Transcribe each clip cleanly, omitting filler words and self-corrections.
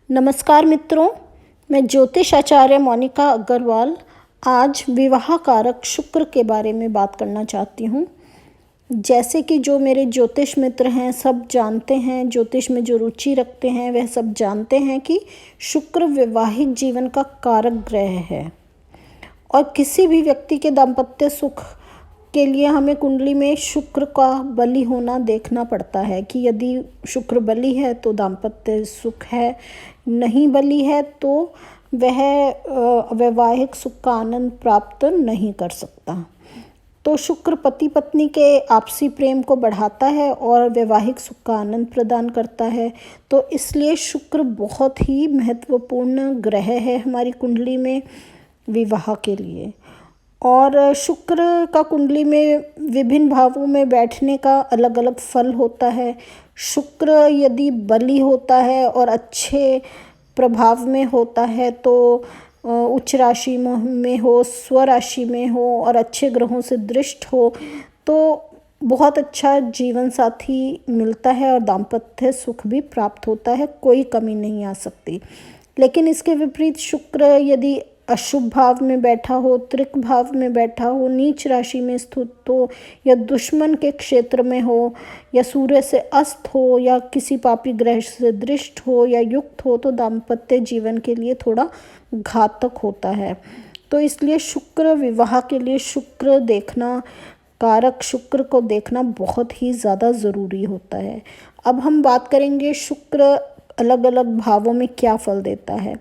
नमस्कार मित्रों, मैं ज्योतिष आचार्य मोनिका अग्रवाल आज विवाह कारक शुक्र के बारे में बात करना चाहती हूँ। जैसे कि जो मेरे ज्योतिष मित्र हैं सब जानते हैं, ज्योतिष में जो रुचि रखते हैं वह सब जानते हैं कि शुक्र वैवाहिक जीवन का कारक ग्रह है और किसी भी व्यक्ति के दाम्पत्य सुख के लिए हमें कुंडली में शुक्र का बली होना देखना पड़ता है कि यदि शुक्र बली है तो दाम्पत्य सुख है, नहीं बली है तो वह वैवाहिक सुख का आनंद प्राप्त नहीं कर सकता। तो शुक्र पति पत्नी के आपसी प्रेम को बढ़ाता है और वैवाहिक सुख का आनंद प्रदान करता है। तो इसलिए शुक्र बहुत ही महत्वपूर्ण ग्रह है हमारी कुंडली में विवाह के लिए। और शुक्र का कुंडली में विभिन्न भावों में बैठने का अलग अलग फल होता है। शुक्र यदि बली होता है और अच्छे प्रभाव में होता है तो उच्च राशि में हो, स्वराशि में हो और अच्छे ग्रहों से दृष्ट हो तो बहुत अच्छा जीवन साथी मिलता है और दाम्पत्य सुख भी प्राप्त होता है, कोई कमी नहीं आ सकती। लेकिन इसके विपरीत शुक्र यदि अशुभ भाव में बैठा हो, त्रिक भाव में बैठा हो, नीच राशि में स्थित हो या दुश्मन के क्षेत्र में हो या सूर्य से अस्त हो या किसी पापी ग्रह से दृष्ट हो या युक्त हो तो दाम्पत्य जीवन के लिए थोड़ा घातक होता है। तो इसलिए शुक्र विवाह के लिए शुक्र देखना, कारक शुक्र को देखना बहुत ही ज़्यादा ज़रूरी होता है। अब हम बात करेंगे शुक्र अलग अलग भावों में क्या फल देता है।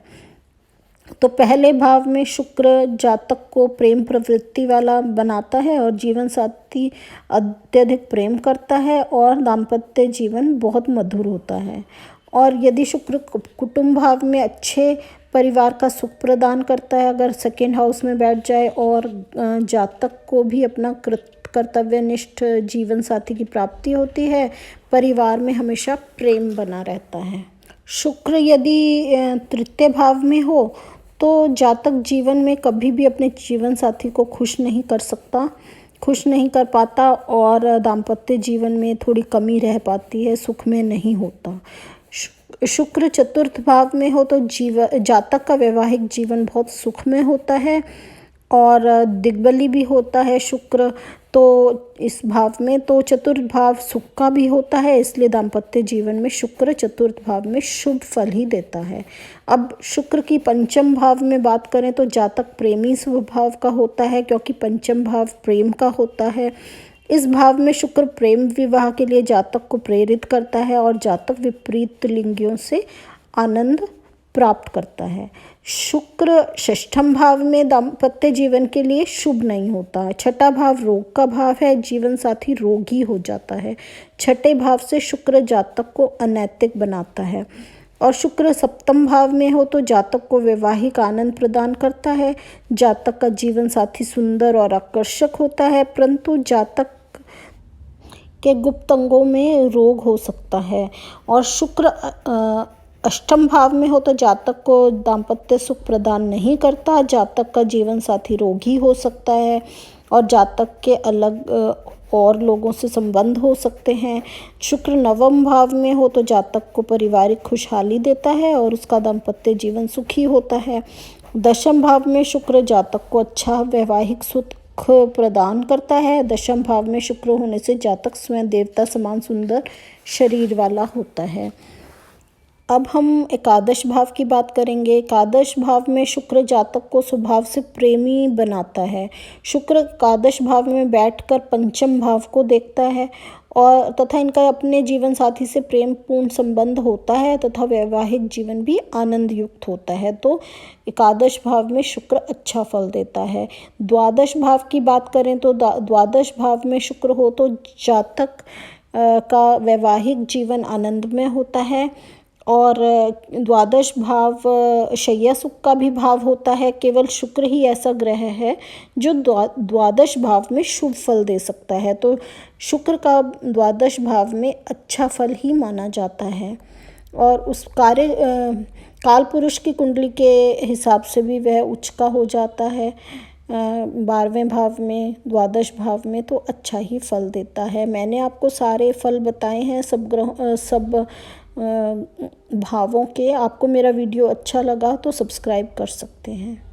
तो पहले भाव में शुक्र जातक को प्रेम प्रवृत्ति वाला बनाता है और जीवन साथी अत्यधिक प्रेम करता है और दाम्पत्य जीवन बहुत मधुर होता है। और यदि शुक्र कुटुंब भाव में अच्छे परिवार का सुख प्रदान करता है, अगर सेकेंड हाउस में बैठ जाए और जातक को भी अपना कर्तव्यनिष्ठ जीवन साथी की प्राप्ति होती है, परिवार में हमेशा प्रेम बना रहता है। शुक्र यदि तृतीय भाव में हो तो जातक जीवन में कभी भी अपने जीवन साथी को खुश नहीं कर पाता और दाम्पत्य जीवन में थोड़ी कमी रह पाती है, सुख में नहीं होता। शुक्र चतुर्थ भाव में हो तो जातक का वैवाहिक जीवन बहुत सुख में होता है और दिग्बली भी होता है शुक्र तो इस भाव में, तो चतुर्थ भाव सुख का भी होता है, इसलिए दाम्पत्य जीवन में शुक्र चतुर्थ भाव में शुभ फल ही देता है। अब शुक्र की पंचम भाव में बात करें तो जातक प्रेमी स्वभाव का होता है क्योंकि पंचम भाव प्रेम का होता है। इस भाव में शुक्र प्रेम विवाह के लिए जातक को प्रेरित करता है और जातक विपरीत लिंगियों से आनंद प्राप्त करता है। शुक्र षष्ठम भाव में दाम्पत्य जीवन के लिए शुभ नहीं होता है। छठा भाव रोग का भाव है, जीवन साथी रोगी हो जाता है। छठे भाव से शुक्र जातक को अनैतिक बनाता है। और शुक्र सप्तम भाव में हो तो जातक को वैवाहिक आनंद प्रदान करता है। जातक का जीवन साथी सुंदर और आकर्षक होता है, परंतु जातक के गुप्त अंगों में रोग हो सकता है। और शुक्र अष्टम भाव में हो तो जातक को दाम्पत्य सुख प्रदान नहीं करता, जातक का जीवन साथी रोगी हो सकता है और जातक के अलग और लोगों से संबंध हो सकते हैं। शुक्र नवम भाव में हो तो जातक को पारिवारिक खुशहाली देता है और उसका दाम्पत्य जीवन सुखी होता है। दशम भाव में शुक्र जातक को अच्छा वैवाहिक सुख प्रदान करता है। दशम भाव में शुक्र होने से जातक स्वयं देवता समान सुंदर शरीर वाला होता है। अब हम एकादश भाव की बात करेंगे। एकादश भाव में शुक्र जातक को स्वभाव से प्रेमी बनाता है। शुक्र एकादश भाव में बैठकर पंचम भाव को देखता है और तथा इनका अपने जीवन साथी से प्रेम पूर्ण संबंध होता है तथा वैवाहिक जीवन भी आनंद युक्त होता है। तो एकादश भाव में शुक्र अच्छा फल देता है। द्वादश भाव की बात करें तो द्वादश भाव में शुक्र हो तो जातक का वैवाहिक जीवन आनंदमय होता है और द्वादश भाव शय्या सुख का भी भाव होता है। केवल शुक्र ही ऐसा ग्रह है जो द्वादश भाव में शुभ फल दे सकता है, तो शुक्र का द्वादश भाव में अच्छा फल ही माना जाता है। और उस काल पुरुष की कुंडली के हिसाब से भी वह उच्च का हो जाता है 12वें भाव में, द्वादश भाव में, तो अच्छा ही फल देता है। मैंने आपको सारे फल बताए हैं, सब भावों के। आपको मेरा वीडियो अच्छा लगा तो सब्सक्राइब कर सकते हैं।